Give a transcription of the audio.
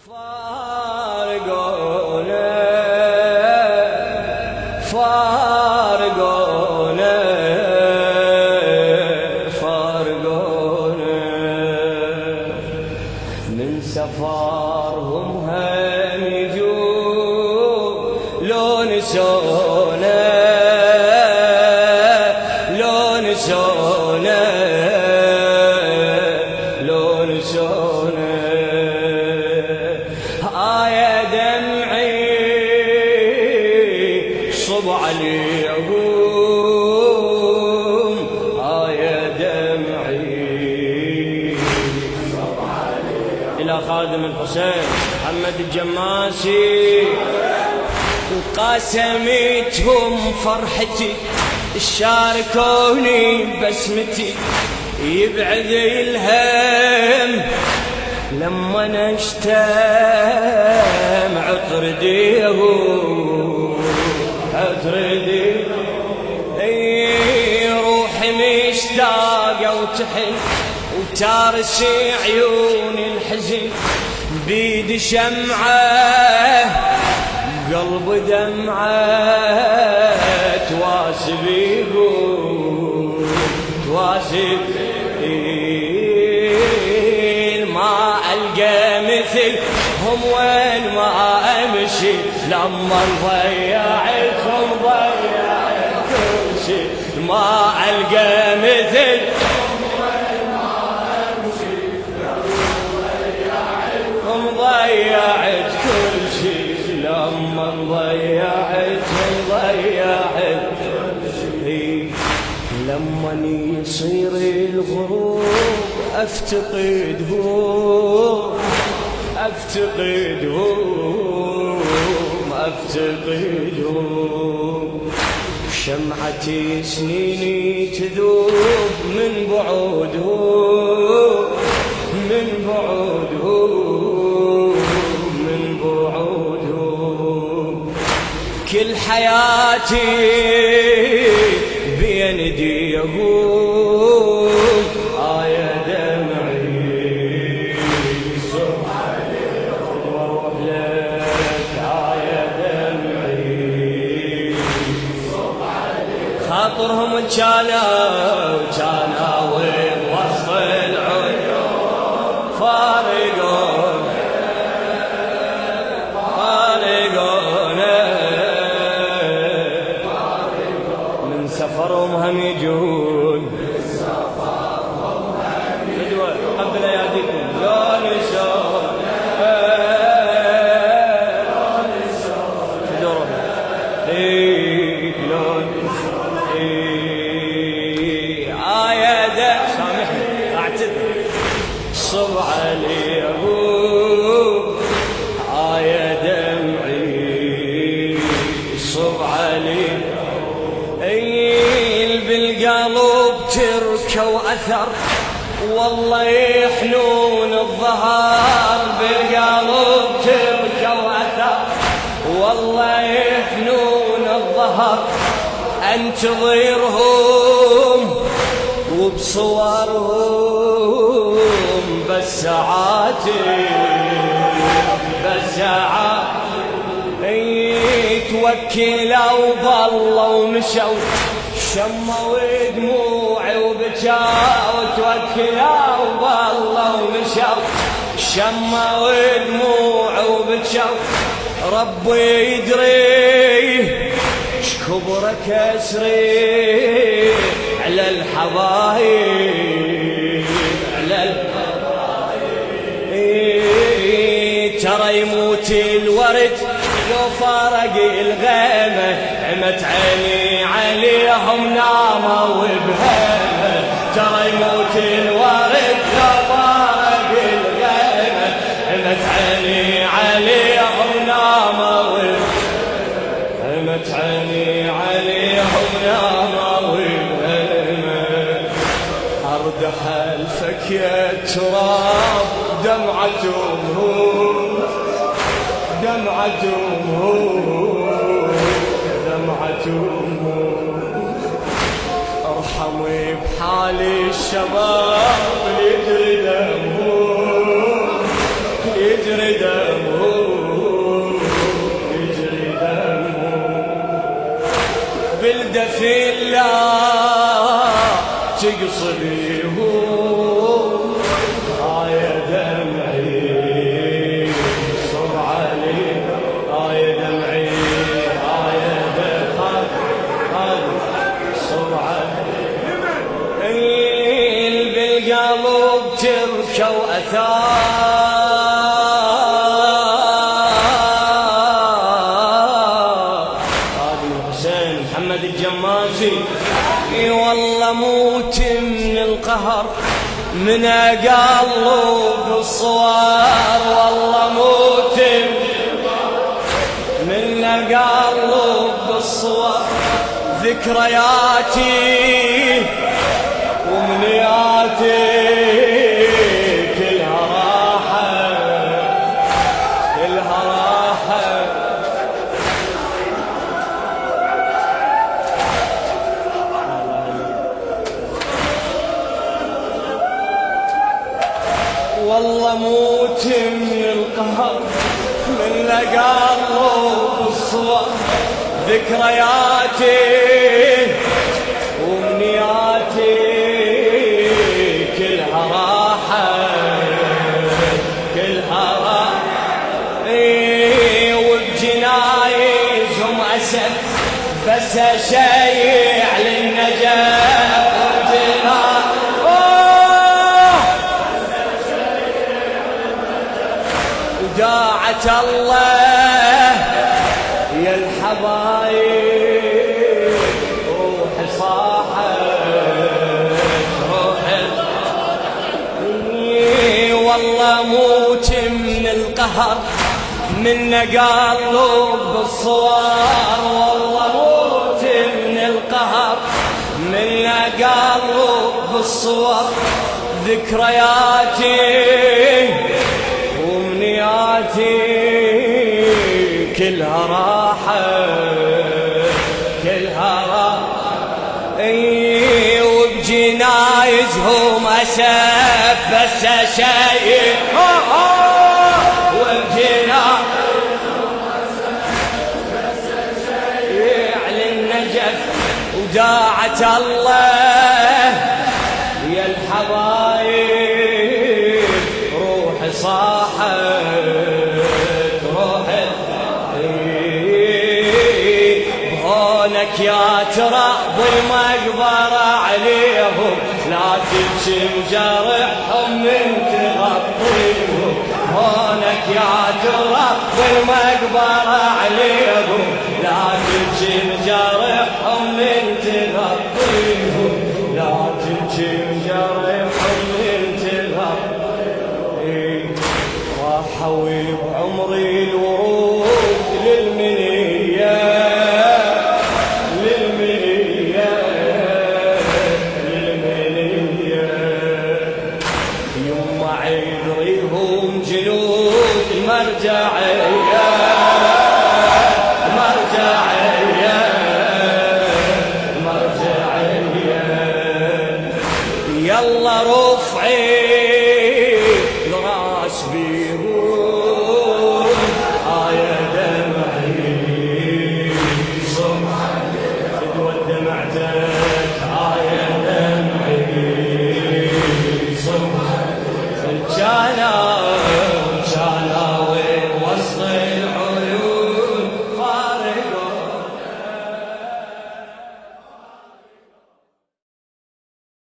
فارقونا فارقونا فارقونا من سفرهم هم يجون لو نسونا لو نسونا لو نسونا يا دمعي صب عليهم يا دمعي صب عليهم إلى خادم الحسين محمد الجماسي قاسمتهم فرحتي شاركوني بسمتي يبعد الهم لما نشتم عطرديه عطرديه روحي مشتاقة وتحن وتارس عيون الحزن بيد شمعة قلب دمعة تواسبيه مثلهم وين ما امشي لما ضيعتهم ضيعت كل شيء ما القى مثلهم وين ما امشي لما ضيعت كل شيء لما ضيعتهم ضيعت كل شيء لما يصير الغروب افتقدهم افتقدهم شمعتي سنيني تذوب من بعودهم من بعودهم من بعودهم كل حياتي بين ايديهم يا دمعي صب عليهم واروح لك يا دمعي صب عليهم خاطرهم كانوا ووسط العيون فارقونا من سفرهم هم يجون قبل اياديكم يا نساء يا دا سامحني اعتذر صب عليهم يا دمعي صب عليهم بالقلب تركه واثر والله يحنون الظهر بالقلب تركه واثر والله يحنون الظهر انتظرهم وبصورهم بس ساعاتي توكلوا بالله ومشوا شموا دموعي وبكاوا توكلوا بالله ومشوا شموا دموعي وبكاوا ربي يدري شكبر كسري على الحبايب ترى يموت الورد لو فارق الغيمة عمت عيني عليهم ناموا وبهيمة ترى يموت الورد لو فارق الغيمة عمت عيني عليهم ناموا عمت عيني عليهم ناموا وبهيمة أرد حلفك يا تراب دمعتهم ارحمي بحالي الشباب يجري دمهم ودفي الله تقصديهم يا دمعي صب علي يا دمعي يا دمعي صب علي بالقلب تركوا أثار هذه حسين محمد الجماسي والله موت من القهر من قلب الصوار والله موت من قلب الصوار ذكرياتي ومنياتي كلها راحة كلها راحة والله موت من القهر من قلب الصور ذكرياتي ومنياتي كلها راحة كلها راحة وبجنايزهم أسف بس أشيع للنجاة وداعة الله يا الحبايب روحي صاحت روحي والله موت من القهر من قلب الصوار والله موت من القهر من قلب الصور ذكرياتي ومنياتي كلها راحة كلها راحة وبجنايزهم أسف بس شيء وبجنايزهم أسف بس شيء على النجف وداعة الله يا الحبايب روحي صاحت روحي هونك يا تراب المقبرة عليهم لا تبكي مجرحهم من تغطيهم هونك يا تراب المقبرة عليهم لا تبكي مجرحهم من تغطيهم لا تبكي مجرحهم من تغطيهم راحوا بعمري الورود للمنية للمنية للمنية يما عيد ريهم جنود المرجعية